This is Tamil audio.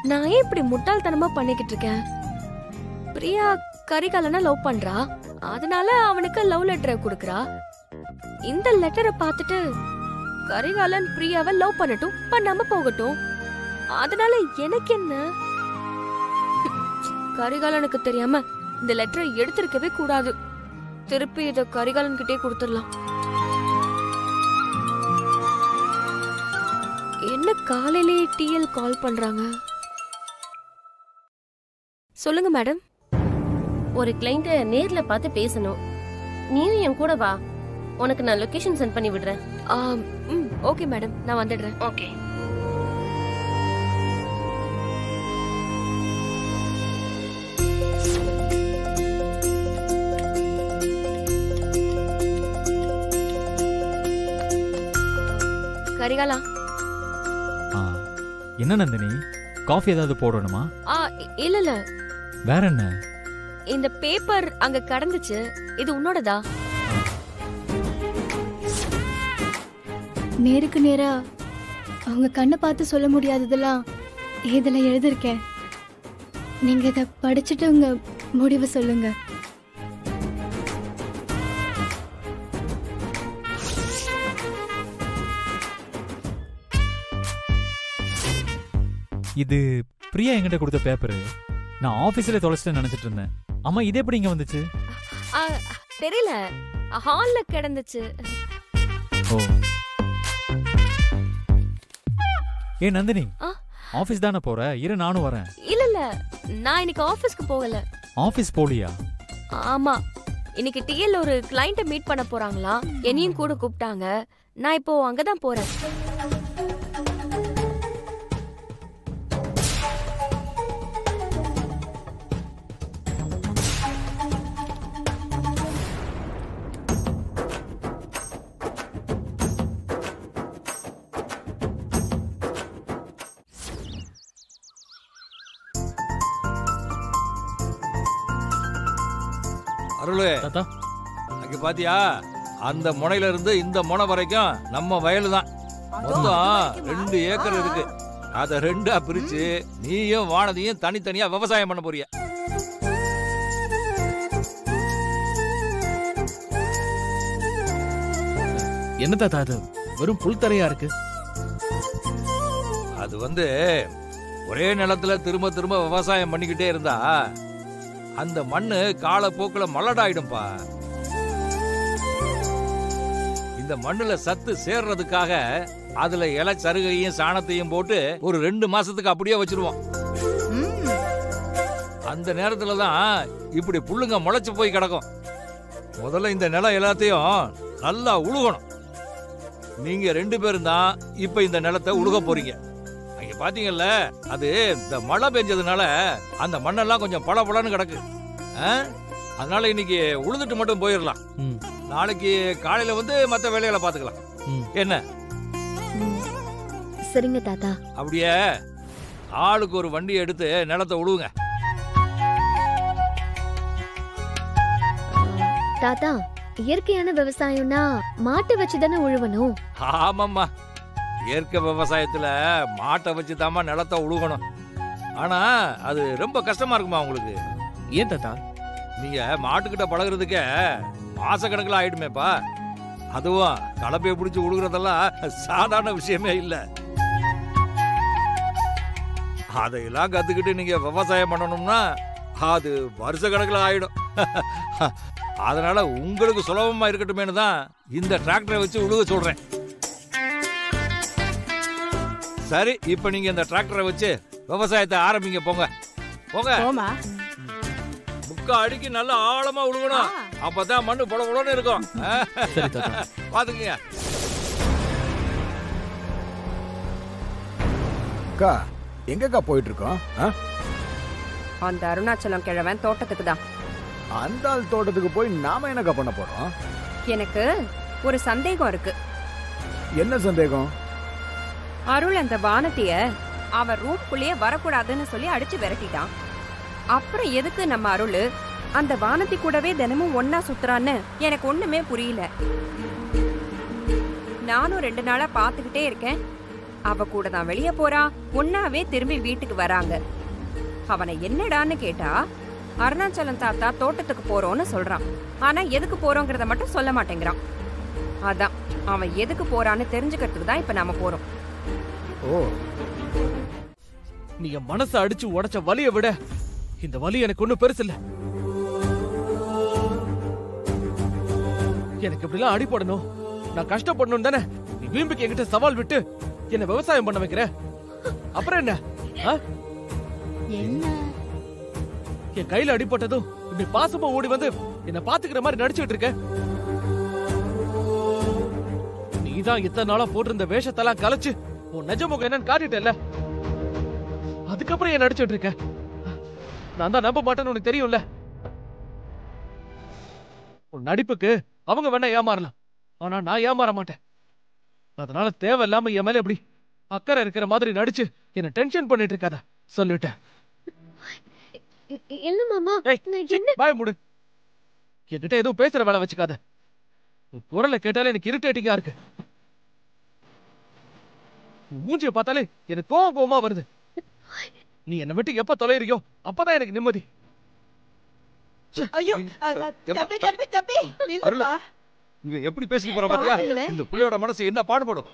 நான் ஏன் இப்படி முட்டாள்தனமா பண்ணிக்கிட்டு இருக்கேன்? பிரியா கரிகாலனை லவ் பண்றா, அதனால அவனுக்கு லவ் லெட்டரை கொடுக்கறா. இந்த லெட்டரை பார்த்துட்டு கரிகாலன் பிரியாவை லவ் பண்ணட்டும், பண்ணாம போகட்டும். அதனால எனக்கு என்ன? கரிகாலனுக்கு தெரியாம இந்த லெட்டரை எடுத்திருக்கவே கூடாது. திருப்பி இத கரிகாலன் கிட்டே கொடுத்துடலாம். என்ன காலையிலேயே டிஎல் கால் பண்றாங்க? சொல்லுங்க மேடம். ஒரு கிளையண்ட நேர்ல பார்த்து பேசணும். நீயும் என் கூட வா, உனக்கு நான் லொகேஷன் சென்ட் பண்ணி விடுறேன். ஓகே மேடம், நான் வந்துடுறேன். ஓகே. கரிகாலா. என்ன நந்தினி, காஃபி ஏதாவது போடணுமா? இல்ல இல்ல. வேற என்ன? இந்த பேப்பர் அங்க கடந்துச்சு, இது உன்னோடதா? நேருக்கு நேரா அவங்க கண்ணை பார்த்து சொல்ல முடியாததெல்லாம் இதுல எழுதிருக்கேன். நீங்க இத படிச்சுட்டு உங்க முடிவு சொல்லுங்க. இது பிரியா என்கிட்ட கொடுத்த பேப்பரு. நான் ஆபீஸ்ல தொலைச்சிட்டு நினைச்சிட்டு இருந்தேன். அம்மா, இது எப்படி இங்க வந்துச்சு? தெரியல, ஹால்ல கிடந்துச்சு. ஓ. ஏ நந்தினி, ஆபீஸ் தானே போற? இரு, நானும் வரேன். இல்ல இல்ல, நான் இன்னைக்கு ஆபீஸ்க்கு போகல. ஆபீஸ் போலியா? ஆமா, இன்னைக்கு டிஎல் ஒரு கிளையண்ட மீட் பண்ண போறாங்களா, என்னையும் கூட கூப்பிட்டாங்க. நான் இப்போ அங்கதான் போறேன். அருளே தாத்தா, அங்க பாத்தியா? அந்த முனையில இருந்து இந்த முனை வரைக்கும் நம்ம வயலு தான். மொத்தம் 2 ஏக்கர் இருக்கு. அத 2ஆ பிரிச்சு நீயும் வானதியும் தனித்தனியா விவசாயம் பண்ண போறிய. என்ன தாத்தா, அது வெறும் புல் தரையா இருக்கு. அது ஒரே நிலத்துல திரும்ப திரும்ப விவசாயம் பண்ணிக்கிட்டே இருந்தா அந்த மண்ணு காலப்போக்குல மலடாயிடும்பா. இந்த மண்ணுல சத்து சேர்றதுக்காக அதுல இலை சருகையும் சாணத்தையும் போட்டு ஒரு 2 மாசத்துக்கு அப்படியே வச்சிருவோம். அந்த நேரத்துலதான் இப்படி புல்லுங்க முளைச்சு போய் கிடக்கும். முதல்ல இந்த நிலம் எல்லாத்தையும் நல்லா உழுகணும். நீங்க 2 பேரும் தான் இப்ப இந்த நிலத்தை உழுக போறீங்க. அங்க பாத்தீங்கல்ல, அது இந்த மழை பெஞ்சதுனால அந்த மண்ணெல்லாம் கொஞ்சம் பளபளன்னு கிடக்கு. அதனால இன்னைக்கு உழுதுட்டு மட்டும் போயிடலாம். நாளைக்கு காலையில மத்த வேலைகளை பாத்துக்கலாம். என்ன? சரிங்க தாத்தா. அப்படியே ஆளுக்கு ஒரு வண்டி எடுத்து நிலத்தை உழுவுங்க. தாத்தா, இயற்கையான விவசாயம்னா மாட்டை வச்சுதானே உழுவணும்? ஆமாம்மா, இயற்கை விவசாயத்துல மாட்டை வச்சுதாம்மா நிலத்தை உழுகணும். ஆனா அது ரொம்ப கஷ்டமா இருக்குமா உங்களுக்கு? ஏன் தாத்தா? நீங்க மாட்டுக்கிட்ட பழகுறதுக்கே மாசக்கணக்கில் ஆயிடுமேப்பா. அதுவும் கலப்பையை பிடிச்சி உழுகுறதெல்லாம் சாதாரண விஷயமே இல்ல. அதையெல்லாம் கத்துக்கிட்டு நீங்க விவசாயம் பண்ணணும்னா அது வருஷ கணக்கில் ஆயிடும். அதனால உங்களுக்கு சுலபமா இருக்கட்டுமேனு தான் இந்த டிராக்டரை வச்சு உழுக சொல்றேன். சரி, இப்ப நீங்க இந்த டிராக்டரை வச்சு விவசாயத்தை ஆரம்பிங்க. போங்க போங்க. முக்கா அடிக்கு நல்ல ஆழமா உழுகணும். அப்பதான் மண்ணு பொலபொலன்னு இருக்கும். பாத்துக்கங்க. அக்கா, எங்கக்கா போயிட்டு இருக்கோம்? அந்த அருணாச்சலம் கிழவன் தோட்டத்துக்கு தான். அந்த ஆள் தோட்டத்துக்கு போய் நாம என்னக்கா பண்ண போறோம்? எனக்கு ஒரு சந்தேகம் இருக்கு. என்ன சந்தேகம்? அருள் அந்த வானத்திய அவன் ரூம்குள்ளேயே வரக்கூடாதுன்னு சொல்லி அடிச்சு விரட்டிட்டான். அப்புறம் எதுக்கு நம்ம அருள் அந்த வானத்தி கூடவே தினமும் ஒன்னா சுத்துறான்னு எனக்கு ஒண்ணுமே புரியல. நானும் 2 நாளா பாத்துக்கிட்டே இருக்கேன். அவ கூட தான் வெளியே போறா, ஒன்னாவே திரும்பி வீட்டுக்கு வராங்க. அவனை என்னடான்னு கேட்டா அருணாச்சலம் தாத்தா தோட்டத்துக்கு போறோம்னு சொல்றான். ஆனா எதுக்கு போறோங்கிறத மட்டும் சொல்ல மாட்டேங்கிறான். அதான் அவன் எதுக்கு போறான்னு தெரிஞ்சுக்கிறதுக்கு தான் இப்ப நாம போறோம். ஓ, நீ என் மனசை அடிச்சு உடைச்ச வலியை விட இந்த வலி எனக்கு ஒண்ணும் பெருசு இல்ல. எனக்கு இப்படிலாம் அடிபடணும், நான் கஷ்டப்படணும் தானே நீ வீம்புக்கு என்கிட்ட சவால் விட்டு என்ன விவசாயம் பண்ண வைக்கிற. அப்புறம் என்ன? என்ன என் கையில அடிபட்டதும் இப்படி பாசமா ஓடி வந்து என்ன பாத்துக்கிற மாதிரி நடிச்சுட்டு இருக்க. நீதான் இத்தனை நாளா போட்டிருந்த வேஷத்தெல்லாம் கலைச்சு உன் நிஜ முகம் என்னன்னு காட்டிட்டல. அதுக்கப்புறம் ஏன் நடிச்சுட்டு இருக்க? நான் தான் நம்ப மாட்டேன்னு உனக்கு தெரியும்ல. உன் நடிப்புக்கு அவங்க வேணா ஏமாறலாம், ஆனா நான் ஏமாற மாட்டேன். அதனால தேவையில்லாம என் மேல எப்படி அக்கறை இருக்கிற மாதிரி நடிச்சு என்ன டென்ஷன் பண்ணிட்டு இருக்காத சொல்லிட்டேன். இல்ல மாமா, பாய மூடு. என்கிட்ட எதுவும் பேசுற வேலை வச்சுக்காத. உன் குரலை கேட்டாலே எனக்கு இரிட்டேட்டிங்கா இருக்கு. மூஞ்சிய பார்த்தாலே எனக்கு கோவமா வருது. நீ என்ன விட்டு எப்ப தொலைறியோ அப்பதான் எனக்கு நிம்மதி. ஐயோ தம்பி தம்பி தம்பி அருள், இவன் எப்படி பேசி போற பாத்தியா? இந்த புள்ளையோட மனசு என்ன பாடுபடும்.